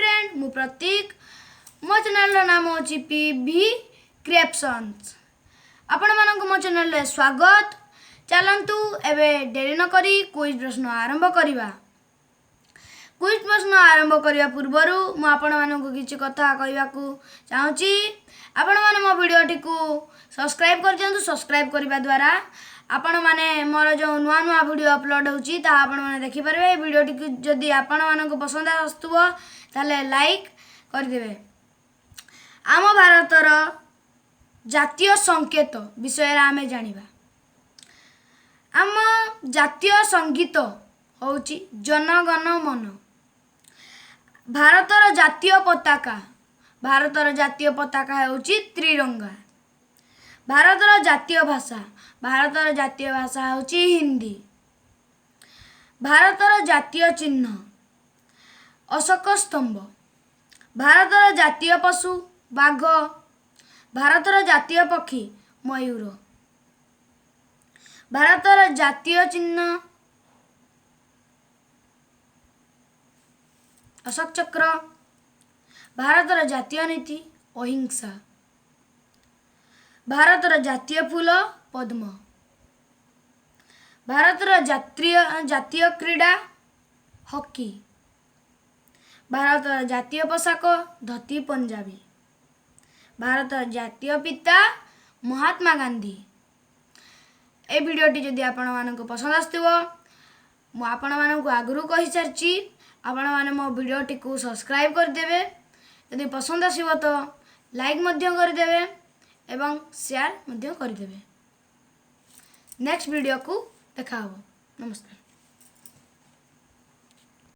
Friend मु प्रतीक मो channel नाम होची पीवी क्रिएशंस। आपण मानक मो चैनल रे स्वागत। चलंतु एबे डेरी न करी क्विज प्रश्न आरंभ करिवा। क्विज प्रश्न आरंभ करिवा पूर्वरु मु आपण मानक किछि कथा कहबा को चाहूची। आपण माने मो वीडियो टिकु सब्सक्राइब कर दियंतु। सब्सक्राइब करिवा द्वारा आपण माने मोर जो नुआ नुआ वीडियो अपलोड होची ता आपण माने देखि परबे। वीडियो टिकु जदी आपण मानक पसंद आस्तुबो ताले लाइक कर देबे। आम भारतर जातीय संकेत विषय आमे जानिबा। आम जातीय संगीत होची जनगण मन। भारतर जातीय पताका होची त्रिरंगा। भारतर जातीय भाषा होची हिंदी। भारतर जातीय चिन्ह अशोक स्तंभ। भारतर जातीय पशु बाघ। भारतर जातीय पक्षी मयूर। भारतर जातीय चिन्ह अशोक चक्र। भारतर जातीय नीति अहिंसा। भारतर जातीय फूल पद्म। भारतर जातीय क्रीड़ा हॉकी। भारतर जातीय पोशाक धोती पंजाबी। भारतर जातीय पिता महात्मा गांधी। ए वीडियोटी जदि आपण मानक पसंद आस्तुबो मु आपण मानक आगुरु कहि सारची। आपण माने मो वीडियोटी को सब्सक्राइब कर देबे। यदि पसंद आसीबो तो लाइक मध्य कर देबे एवं शेयर मध्य कर देबे। नेक्स्ट वीडियो को देखा हो। नमस्कार।